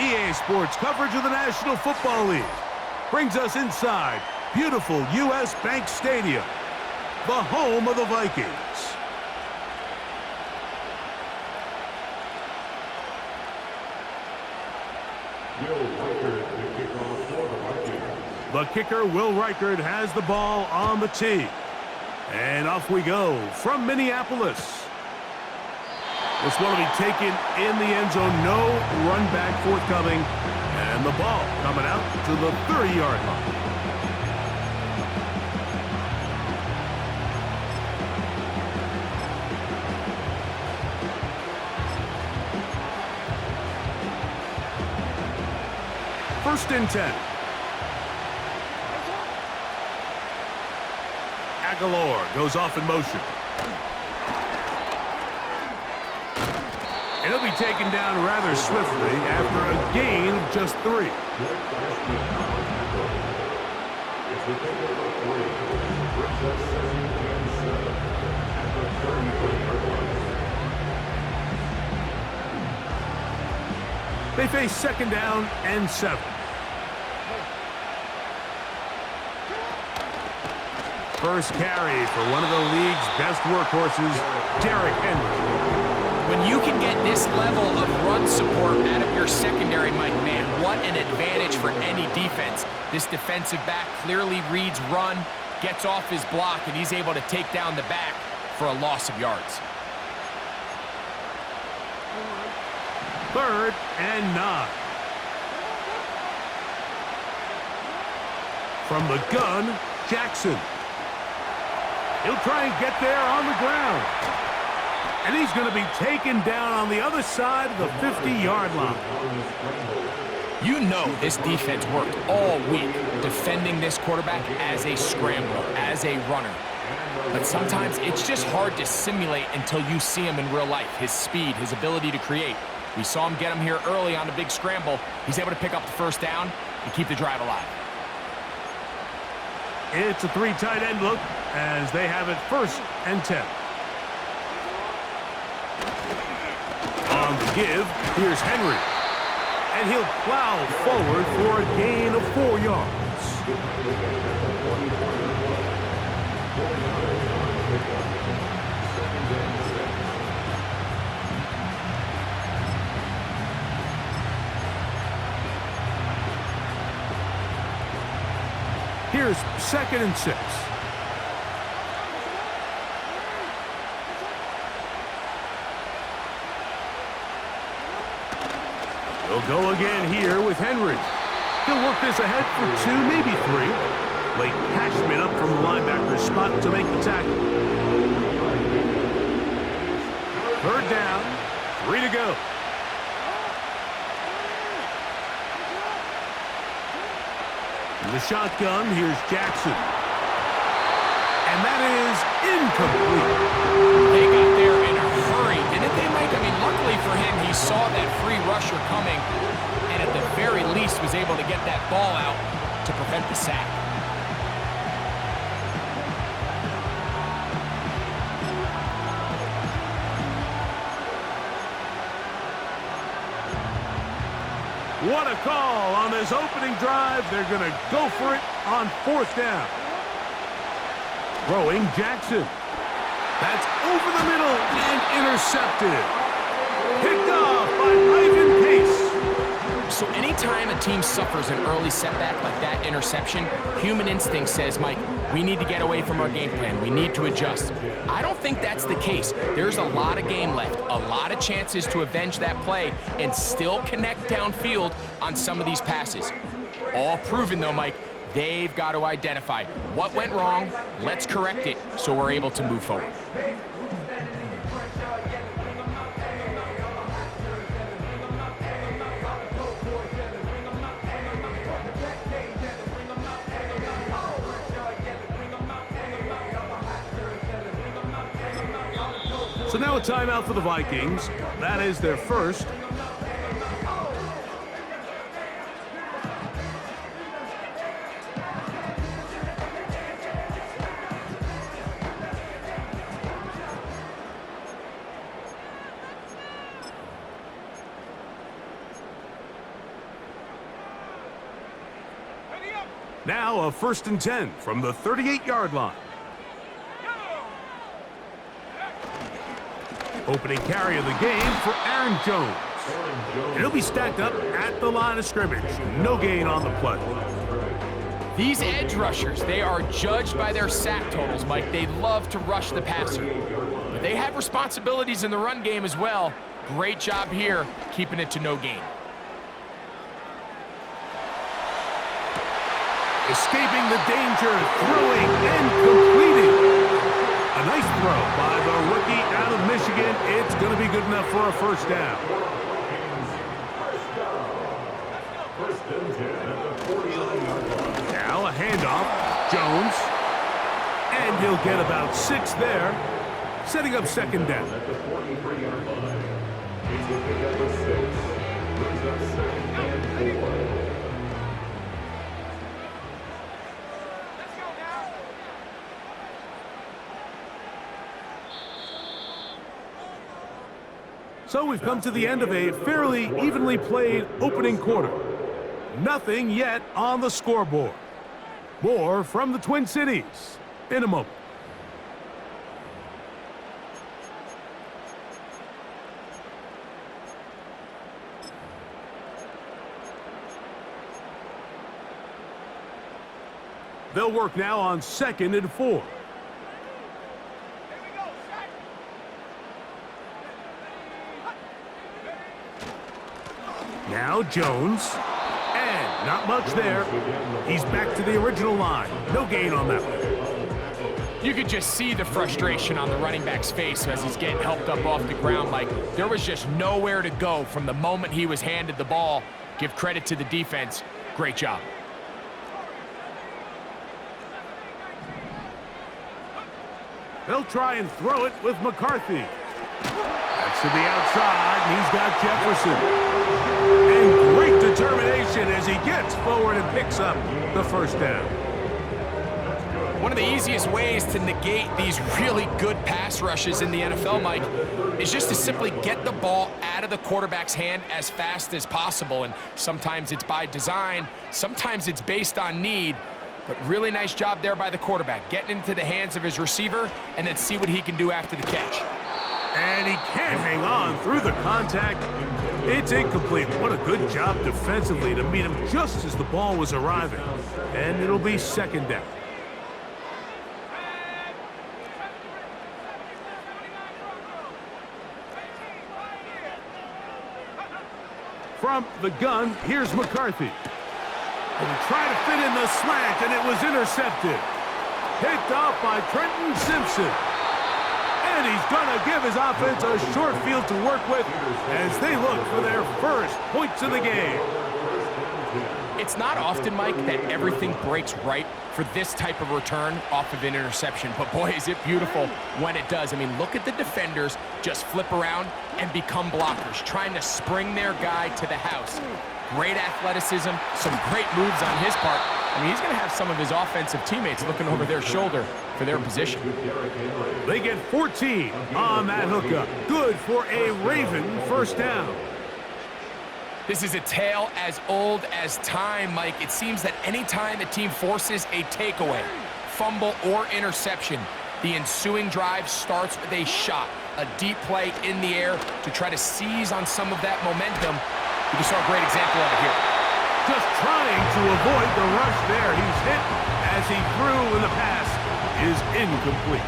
EA Sports coverage of the National Football League brings us inside beautiful U.S. Bank Stadium, the home of the Vikings. The kicker, Will Reichert, has the ball on the tee. And off we go from Minneapolis. This one will be taken in the end zone. No run back forthcoming. And the ball coming out to the 30-yard line. First and 10. Aguilar goes off in motion. And he'll be taken down rather swiftly after a gain of just 3. They face second down and 7. First carry for one of the league's best workhorses, Derrick Henry. When you can get this level of run support out of your secondary, Mike, man, what an advantage for any defense. This defensive back clearly reads run, gets off his block, and he's able to take down the back for a loss of yards. Third and 9. From the gun, Jackson. He'll try and get there on the ground. And he's going to be taken down on the other side of the 50-yard line. You know this defense worked all week defending this quarterback as a scrambler, as a runner. But sometimes it's just hard to simulate until you see him in real life. His speed, his ability to create. We saw him get him here early on the big scramble. He's able to pick up the first down and keep the drive alive. It's a 3 tight end look as they have it first and 10. On the give, here's Henry. And he'll plow forward for a gain of 4 yards. Here's second and 6. He'll go again here with Henry. He'll work this ahead for 2, maybe 3. Late Cashman up from the linebacker's spot to make the tackle. Third down, 3 to go. The shotgun, here's Jackson. And that is incomplete. They got there in a hurry, didn't they, Mike? I mean, luckily for him, he saw that free rusher coming, and at the very least was able to get that ball out to prevent the sack. What a call on this opening drive. They're going to go for it on 4th down. Throwing Jackson. That's over the middle and intercepted. Picked off by Ivan Pace. So anytime a team suffers an early setback like that interception, human instinct says, Mike, we need to get away from our game plan. We need to adjust. I don't think that's the case. There's a lot of game left, a lot of chances to avenge that play and still connect downfield on some of these passes. All proven, though, Mike, they've got to identify what went wrong, let's correct it so we're able to move forward. So now a timeout for the Vikings. That is their first. Now a 1st and 10 from the 38-yard line. Opening carry of the game for Aaron Jones. And he'll be stacked up at the line of scrimmage. No gain on the play. These edge rushers, they are judged by their sack totals, Mike. They love to rush the passer. But they have responsibilities in the run game as well. Great job here, keeping it to no gain. Escaping the danger, throwing and completing. A nice throw by the rookie out of Michigan. It's going to be good enough for a 1st down. Now a handoff. Jones. And he'll get about 6 there, setting up 2nd down. So we've come to the end of a fairly evenly played opening quarter. Nothing yet on the scoreboard. More from the Twin Cities in a moment. They'll work now on 2nd and 4. Now Jones, and not much there. He's back to the original line. No gain on that one. You could just see the frustration on the running back's face as he's getting helped up off the ground. Like, there was just nowhere to go from the moment he was handed the ball. Give credit to the defense. Great job. They'll try and throw it with McCarthy. That's to the outside, and he's got Jefferson. And great determination as he gets forward and picks up the 1st down. One of the easiest ways to negate these really good pass rushes in the NFL, Mike, is just to simply get the ball out of the quarterback's hand as fast as possible. And sometimes it's by design, sometimes it's based on need. But really nice job there by the quarterback, getting into the hands of his receiver and then see what he can do after the catch. And he can't hang on through the contact. It's incomplete. What a good job defensively to meet him just as the ball was arriving. And it'll be 2nd down. From the gun, here's McCarthy. And he tried to fit in the slant, and it was intercepted. Picked off by Trenton Simpson. And he's going to give his offense a short field to work with as they look for their 1st points of the game. It's not often, Mike, that everything breaks right for this type of return off of an interception. But boy, is it beautiful when it does. I mean, look at the defenders just flip around and become blockers, trying to spring their guy to the house. Great athleticism, some great moves on his part. I mean, he's going to have some of his offensive teammates looking over their shoulder for their position. They get 14 on that hookup. Good for a Raven 1st down. This is a tale as old as time, Mike. It seems that anytime a team forces a takeaway, fumble, or interception, the ensuing drive starts with a shot, a deep play in the air to try to seize on some of that momentum. You just saw a great example of it here. Just trying to avoid the rush there. He's hit as he threw, and the pass is incomplete.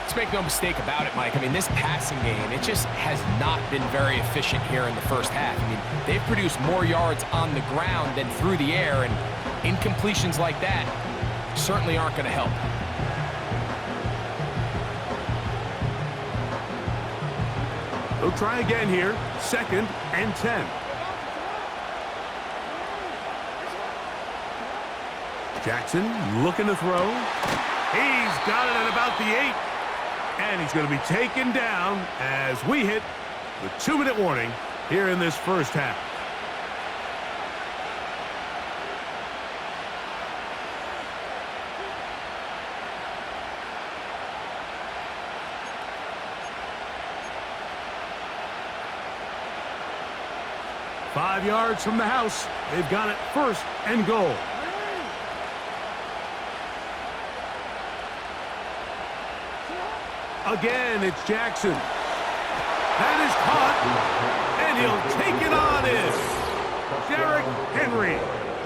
Let's make no mistake about it, Mike. I mean, this passing game, it just has not been very efficient here in the 1st half. I mean, they've produced more yards on the ground than through the air, and incompletions like that certainly aren't going to help. They'll try again here. 2nd and 10. Jackson looking to throw. He's got it at about the 8. And he's going to be taken down as we hit the 2-minute warning here in this 1st half. "5 yards from the house. They've got it 1st and goal. Again, it's Jackson. That is caught, and he'll take it on in. Derrick Henry,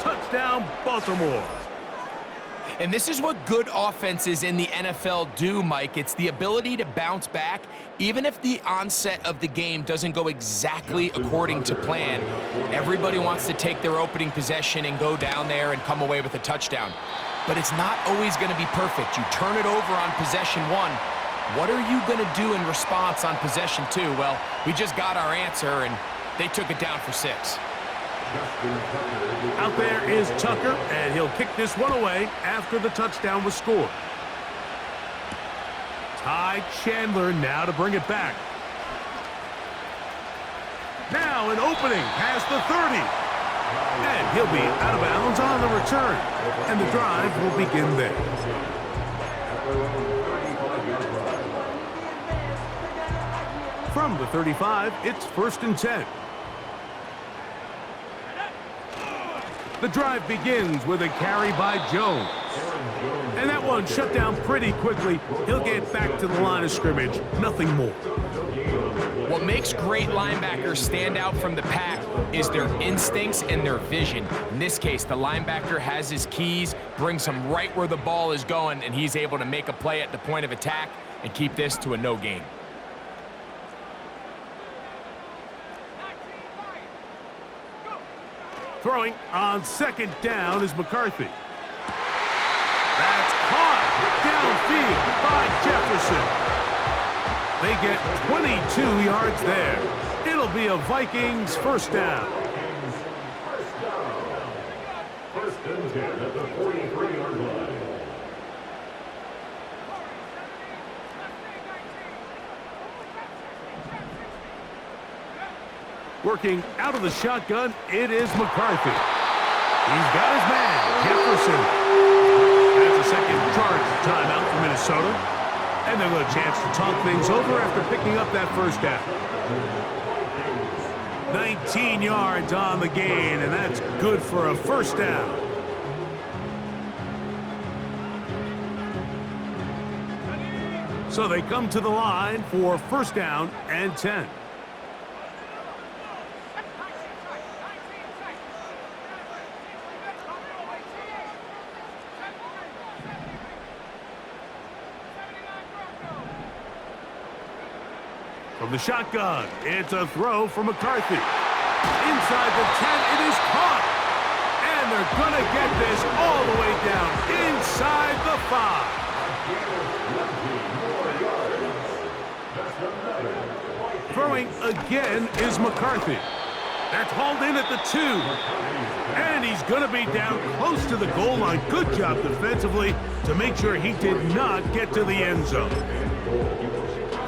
touchdown Baltimore. And this is what good offenses in the NFL do, Mike. It's the ability to bounce back, even if the onset of the game doesn't go exactly according to plan. Everybody wants to take their opening possession and go down there and come away with a touchdown. But it's not always going to be perfect. You turn it over on possession one. What are you going to do in response on possession two? Well, we just got our answer, and they took it down for 6. Out there is Tucker, and he'll kick this one away after the touchdown was scored. Ty Chandler now to bring it back. Now an opening past the 30. And he'll be out of bounds on the return. And the drive will begin there. From the 35, it's 1st and 10. The drive begins with a carry by Jones. And that one shut down pretty quickly. He'll get back to the line of scrimmage. Nothing more. What makes great linebackers stand out from the pack is their instincts and their vision. In this case, the linebacker has his keys, brings him right where the ball is going, and he's able to make a play at the point of attack and keep this to a no gain. Throwing on 2nd down is McCarthy. That's caught downfield by Jefferson. They get 22 yards there. It'll be a Vikings 1st down. 1st and 10 at the 43-yard line. Working out of the shotgun, it is McCarthy. He's got his man, Jefferson. That's a second charge timeout for Minnesota. And they'll get a chance to talk things over after picking up that 1st down. 19 yards on the gain, and that's good for a 1st down. So they come to the line for 1st down and 10. From the shotgun, it's a throw for McCarthy. Inside the 10, it is caught. And they're going to get this all the way down inside the 5. Throwing again is McCarthy. That's hauled in at the 2. And he's going to be down close to the goal line. Good job defensively to make sure he did not get to the end zone.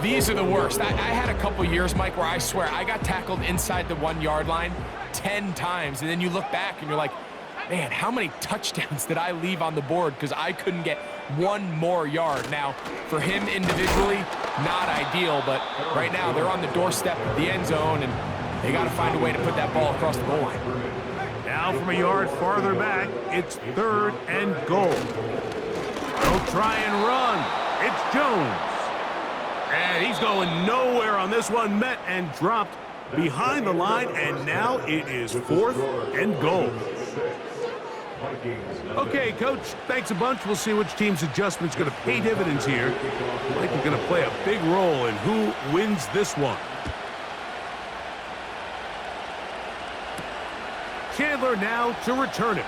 These are the worst. I had a couple years, Mike, where I swear I got tackled inside the 1-yard line 10 times. And then you look back and you're like, man, how many touchdowns did I leave on the board because I couldn't get one more yard? Now, for him individually, not ideal, but right now they're on the doorstep of the end zone, and they got to find a way to put that ball across the goal line. Now from a yard farther back, it's 3rd and goal. They'll try and run. It's Jones. And he's going nowhere on this one. Met and dropped behind the line, and now it is 4th and goal. Okay, Coach, thanks a bunch. We'll see which team's adjustment's going to pay dividends here. I think we're going to play a big role in who wins this one. Chandler now to return it.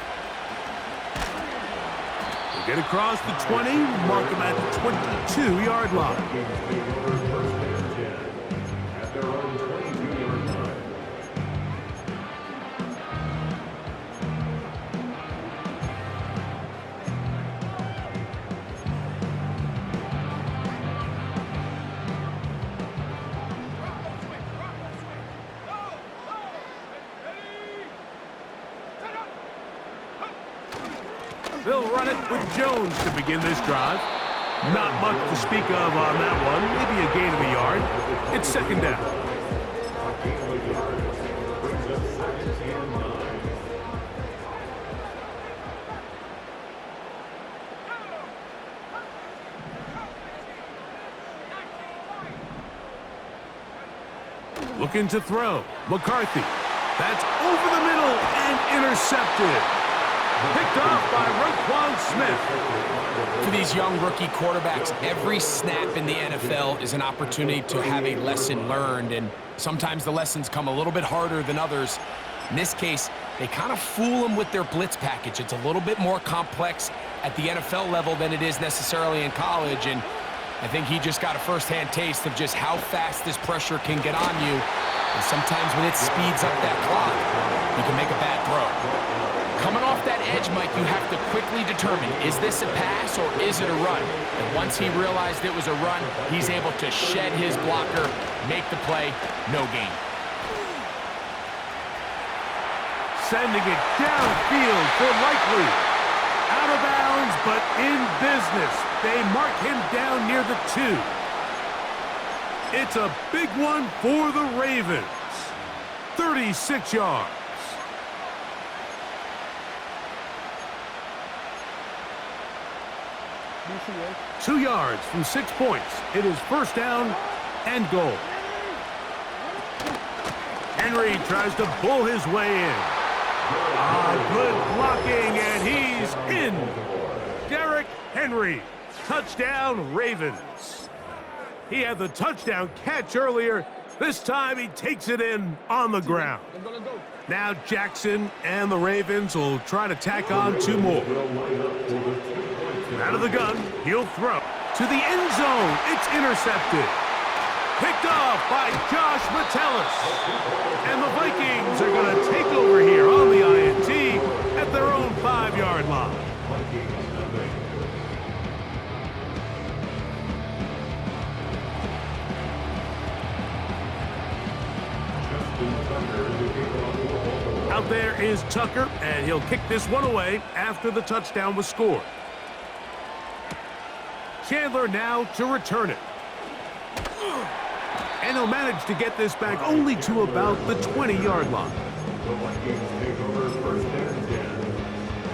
They get across the 20, mark him at the 22-yard line. They'll run it with Jones to begin this drive. Not much to speak of on that one. Maybe a gain of a yard. It's 2nd down. Looking to throw. McCarthy. That's over the middle and intercepted. Picked off by Roquan Smith. For these young rookie quarterbacks, every snap in the NFL is an opportunity to have a lesson learned, and sometimes the lessons come a little bit harder than others. In this case, they kind of fool them with their blitz package. It's a little bit more complex at the NFL level than it is necessarily in college, and I think he just got a first-hand taste of just how fast this pressure can get on you. And sometimes when it speeds up that clock, you can make a bad throw. Coming off that edge, Mike, you have to quickly determine, is this a pass or is it a run? And once he realized it was a run, he's able to shed his blocker, make the play, no gain. Sending it downfield for Likely. Out of bounds, but in business. They mark him down near the 2. It's a big one for the Ravens. 36 yards. Two yards from 6 points. It is first down and goal. Henry tries to bull his way in. Good blocking, and he's in. Derrick Henry. Touchdown, Ravens. He had the touchdown catch earlier. This time he takes it in on the ground. Now Jackson and the Ravens will try to tack on 2 more. Out of the gun, he'll throw. To the end zone, it's intercepted. Picked off by Josh Metellus. And the Vikings are going to take over here on the INT at their own 5-yard line. Out there is Tucker, and he'll kick this one away after the touchdown was scored. Chandler now to return it. And he'll manage to get this back only to about the 20-yard line. The Vikings take over first and 10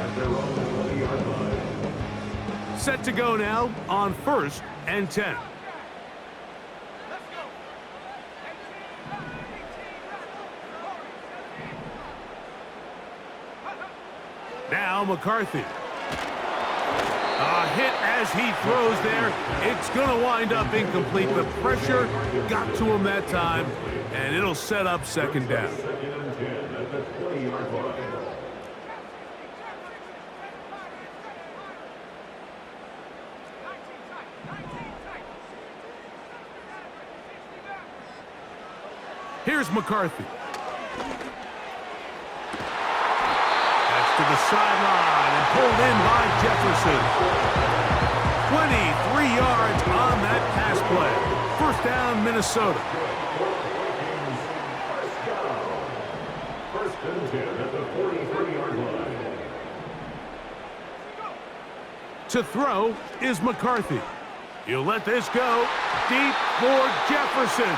at their own 20-yard line. Set to go now on first and 10. Now McCarthy. A hit as he throws there. It's going to wind up incomplete. The pressure got to him that time, and it'll set up second down. Second and 10 at the 20-yard line. Here's McCarthy. That's to the sideline and pulled in by Jefferson. 23 yards on that pass play. First down, Minnesota. First and 10 at the 43-yard line. To throw is McCarthy. He'll let this go deep for Jefferson.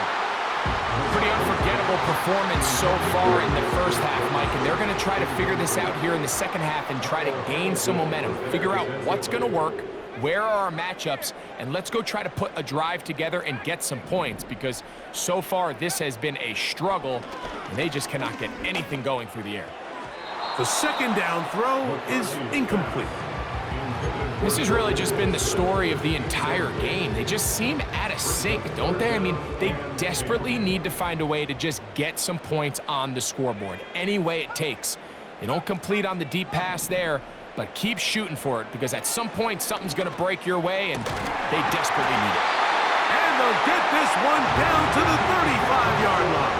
Pretty unforgettable performance so far in the first half, Mike, and they're going to try to figure this out here in the second half and try to gain some momentum, figure out what's going to work, where are our matchups, and let's go try to put a drive together and get some points, because so far this has been a struggle, and they just cannot get anything going through the air. The second down throw is incomplete. This has really just been the story of the entire game. They just seem out of sync, don't they? I mean, they desperately need to find a way to just get some points on the scoreboard, any way it takes. They don't complete on the deep pass there, but keep shooting for it, because at some point something's going to break your way, and they desperately need it. And they'll get this one down to the 35-yard line.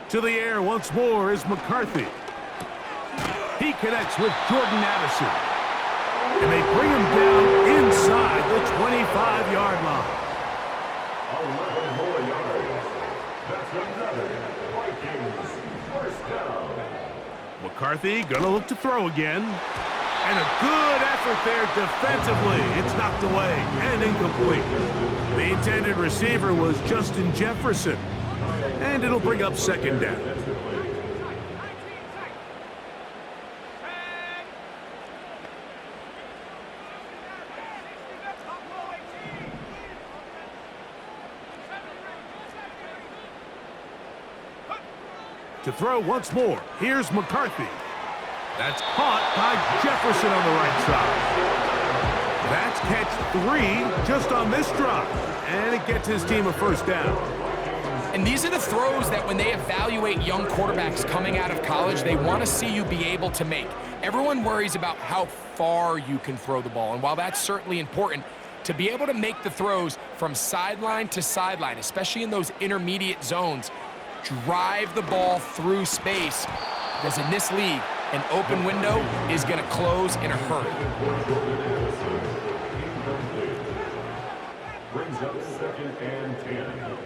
To the air once more is McCarthy. He connects with Jordan Addison. And they bring him down inside the 25-yard line. 11 more yards. That's another Vikings first down. McCarthy gonna look to throw again. And a good effort there defensively. It's knocked away and incomplete. The intended receiver was Justin Jefferson. And it'll bring up second down. To throw once more, here's McCarthy. That's caught by Jefferson on the right side. That's catch 3 just on this drive, and it gets his team a first down. And these are the throws that when they evaluate young quarterbacks coming out of college, they want to see you be able to make. Everyone worries about how far you can throw the ball, and while that's certainly important, to be able to make the throws from sideline to sideline, especially in those intermediate zones, drive the ball through space, because in this league, an open window is going to close in a hurry. Brings up 2nd and 10.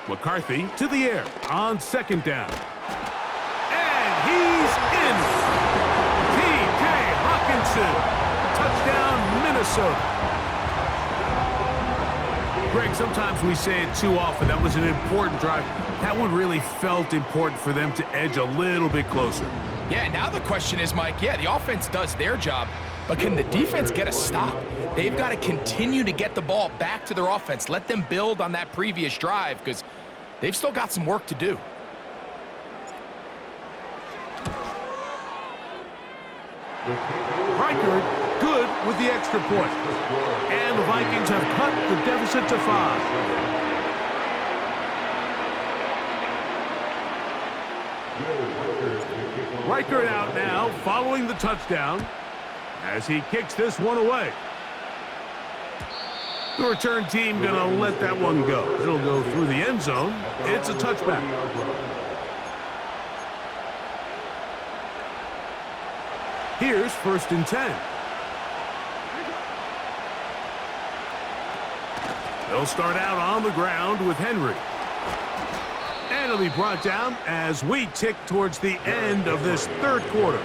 McCarthy to the air on 2nd down. And he's in. T.J. Hawkinson. Touchdown, Minnesota. Greg, sometimes we say it too often. That was an important drive. That one really felt important for them to edge a little bit closer. Yeah, now the question is, Mike, the offense does their job, but can the defense get a stop? They've got to continue to get the ball back to their offense. Let them build on that previous drive because they've still got some work to do. Reichert, good with the extra point. And the Vikings have cut the deficit to 5. Reichert out now, following the touchdown, as he kicks this one away. The return team going to let that one go. It'll go through the end zone. It's a touchback. Here's 1st and 10. They'll start out on the ground with Henry. And it'll be brought down as we tick towards the end of this 3rd quarter.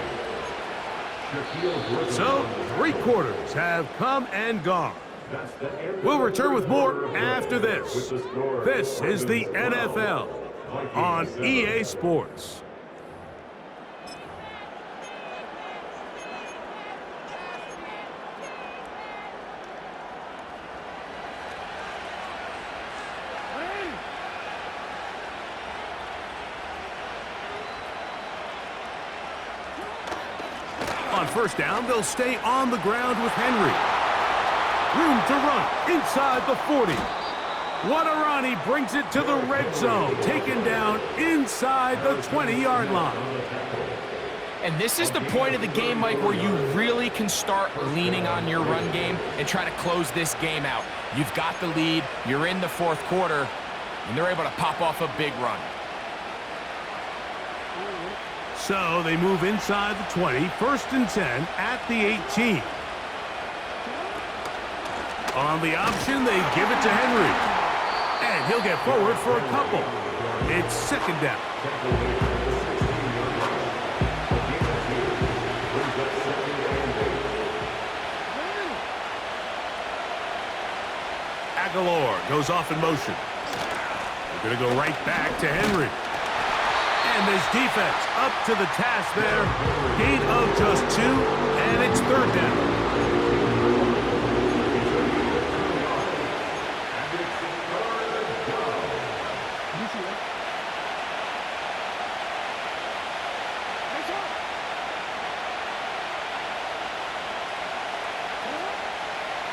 So, 3 quarters have come and gone. We'll return with more after this. This is the NFL on EA Sports. On 1st down, they'll stay on the ground with Henry. Room to run inside the 40. What a run. He brings it to the red zone. Taken down inside the 20-yard line. And this is the point of the game, Mike, where you really can start leaning on your run game and try to close this game out. You've got the lead. You're in the 4th quarter, and they're able to pop off a big run. So they move inside the 20, 1st and 10 at the 18. On the option, they give it to Henry. And he'll get forward for a couple. It's 2nd down. Aguilar goes off in motion. They're going to go right back to Henry. And this defense up to the task there. Gain of just 2, and it's 3rd down.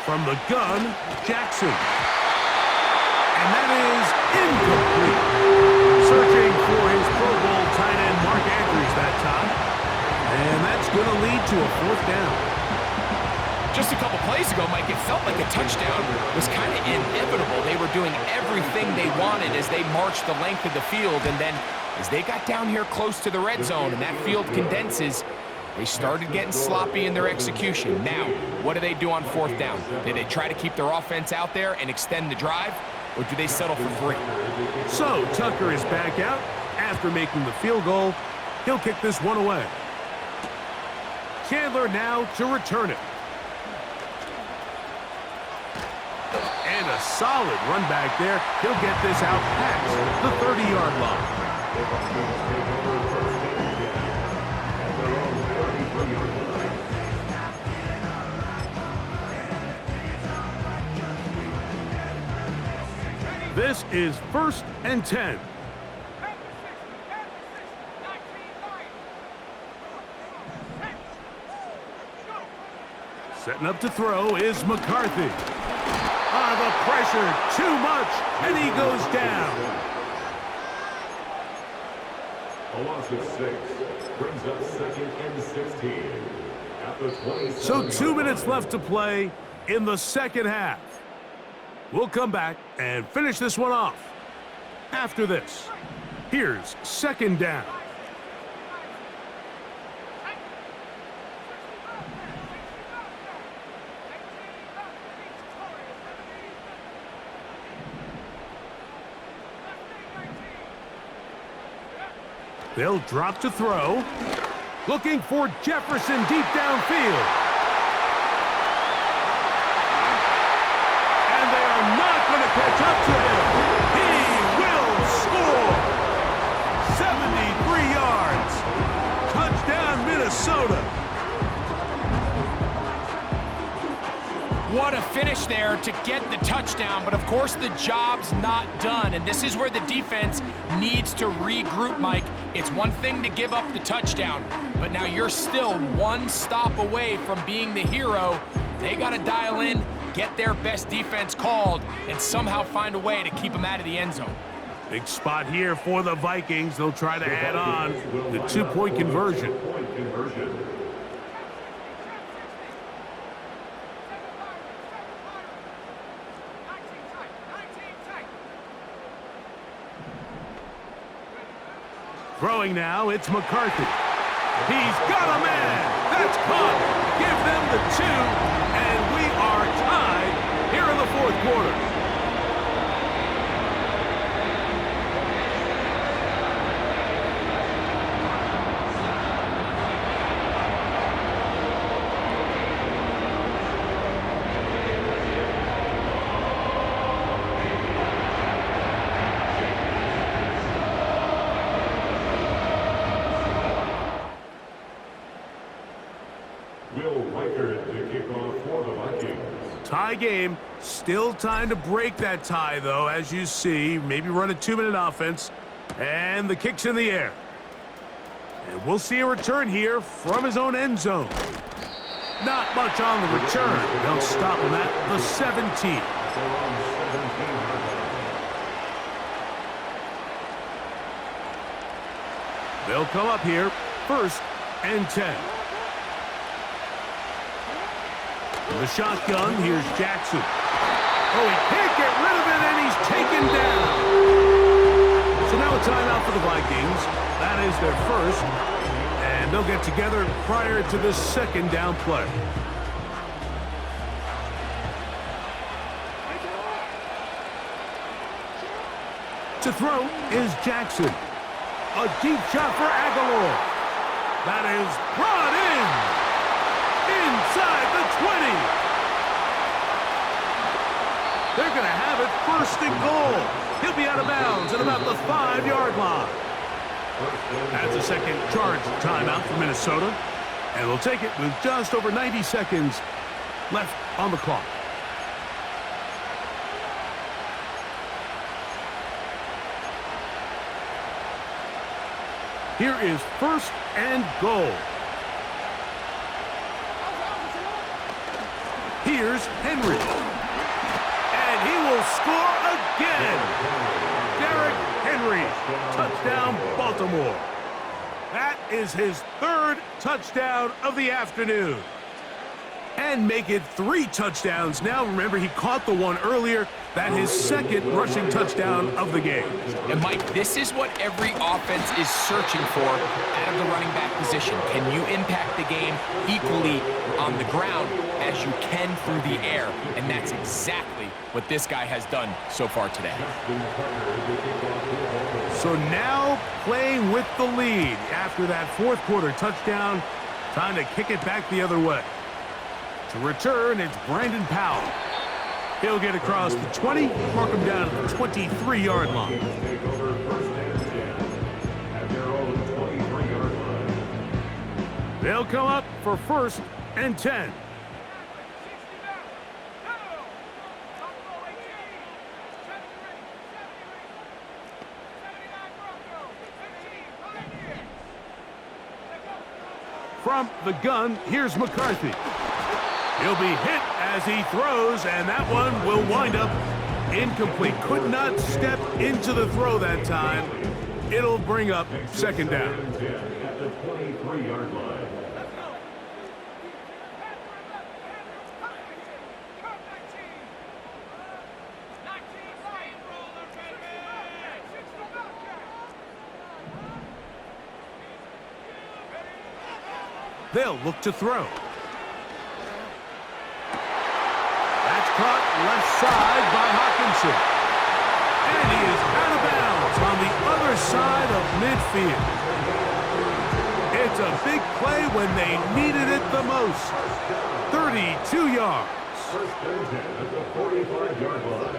From the gun, Jackson. And that is incomplete. Searching for his Pro Bowl tight end, Mark Andrews, that time. And that's going to lead to a 4th down. Just a couple plays ago, Mike, it felt like a touchdown was kind of inevitable. They were doing everything they wanted as they marched the length of the field. And then as they got down here close to the red zone and that field condenses, they started getting sloppy in their execution. Now, what do they do on 4th down? Do they try to keep their offense out there and extend the drive, or do they settle for 3? So Tucker is back out after making the field goal. He'll kick this one away. Chandler now to return it. And a solid run back there. He'll get this out past the 30-yard line. This is 1st and 10. Setting up to throw is McCarthy. The pressure, too much, and he goes down. A loss of 6 brings up 2nd and 16. At the 27. So 2 minutes left to play in the second half. We'll come back and finish this one off. After this, here's 2nd down. They'll drop to throw. Looking for Jefferson deep downfield. And they are not going to catch up to him. He will score. 73 yards. Touchdown, Minnesota. What a finish there to get the touchdown, but of course the job's not done, and this is where the defense needs to regroup, Mike. It's one thing to give up the touchdown, but now you're still one stop away from being the hero. They got to dial in, get their best defense called, and somehow find a way to keep them out of the end zone. Big spot here for the Vikings. They'll try to add on the 2-point conversion. Throwing now, it's McCarthy. He's got a man. That's caught. Give them the 2, and we are tied here in the 4th quarter. Tie game. Still time to break that tie, though, as you see. Maybe run a 2-minute offense. And the kick's in the air. And we'll see a return here from his own end zone. Not much on the return. They'll stop him at the 17. They'll come up here, 1st and 10. The shotgun, here's Jackson. Oh, he can't get rid of it, and he's taken down. So now a timeout for the Vikings. That is their 1st, and they'll get together prior to the 2nd down play. To throw is Jackson. A deep shot for Aguilar. That is brought in. Inside the 20. They're going to have it 1st and goal. He'll be out of bounds at about the 5-yard line. That's a second charge timeout for Minnesota. And we'll take it with just over 90 seconds left on the clock. Here is 1st and goal. Here's Henry. And he will score again. Derrick Henry. Touchdown, Baltimore. That is his 3rd touchdown of the afternoon. And make it 3 touchdowns. Now, remember, he caught the one earlier. That his 2nd rushing touchdown of the game. And, Mike, this is what every offense is searching for out of the running back position. Can you impact the game equally on the ground as you can through the air? And that's exactly what this guy has done so far today. So now playing with the lead after that 4th quarter touchdown. Time to kick it back the other way. To return, it's Brandon Powell. He'll get across the 20, mark him down at the 23-yard line. They'll come up for 1st and 10. From the gun, here's McCarthy. He'll be hit as he throws, and that one will wind up incomplete. Could not step into the throw that time. It'll bring up second down. At the 23-yard line. They'll look to throw. That's caught left side by Hawkinson. And he is out of bounds on the other side of midfield. It's a big play when they needed it the most. 32 yards. First and 10 at the 45-yard line.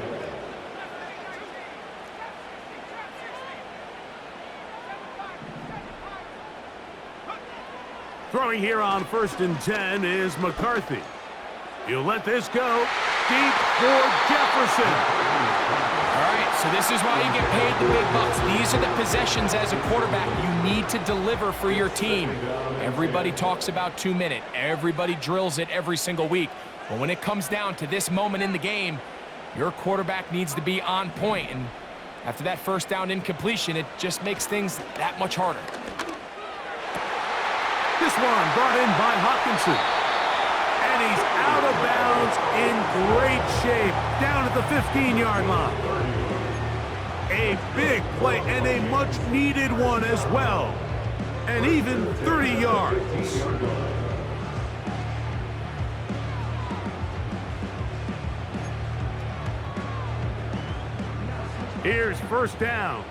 Throwing here on 1st and 10 is McCarthy. He'll let this go deep for Jefferson. All right, so this is why you get paid the big bucks. These are the possessions as a quarterback you need to deliver for your team. Everybody talks about 2-minute. Everybody drills it every single week. But when it comes down to this moment in the game, your quarterback needs to be on point. And after that first down incompletion, it just makes things that much harder. This one brought in by Hawkinson. And he's out of bounds in great shape down at the 15-yard line. A big play and a much-needed one as well. And even 30 yards. Here's first down.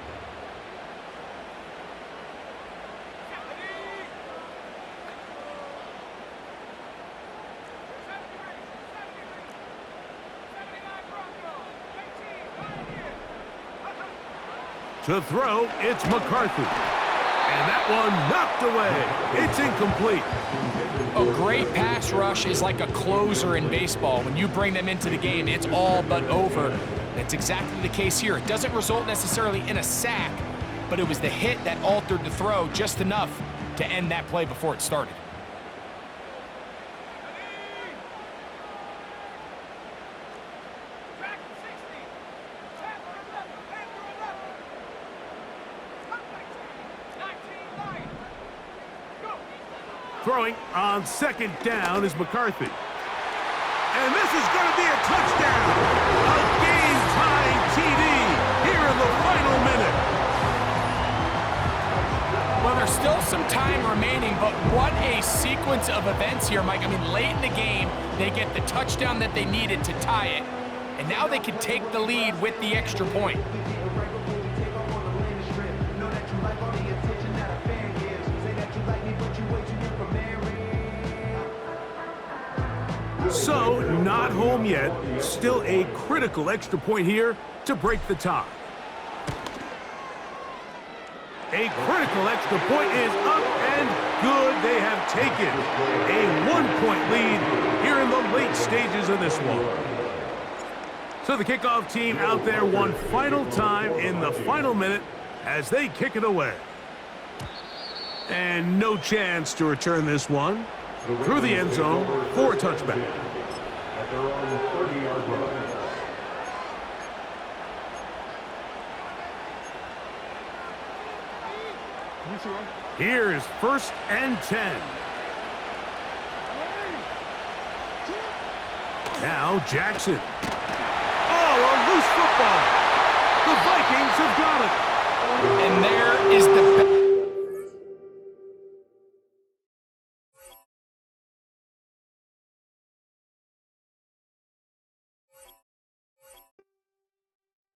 To throw, it's McCarthy. And that one knocked away. It's incomplete. A great pass rush is like a closer in baseball. When you bring them into the game, it's all but over. That's exactly the case here. It doesn't result necessarily in a sack, but it was the hit that altered the throw just enough to end that play before it started. Throwing on 2nd down is McCarthy. And this is going to be a touchdown. A game-tying TD here in the final minute. Well, there's still some time remaining, but what a sequence of events here, Mike. I mean, late in the game, they get the touchdown that they needed to tie it, and now they can take the lead with the extra point. So, not home yet. Still a critical extra point here to break the tie. A critical extra point is up and good. They have taken a 1-point lead here in the late stages of this one. So the kickoff team out there one final time in the final minute as they kick it away. And no chance to return this one through the end zone for a touchback. At their own 30-yard line. Here's 1st and 10. Now Jackson. Oh, a loose football. The Vikings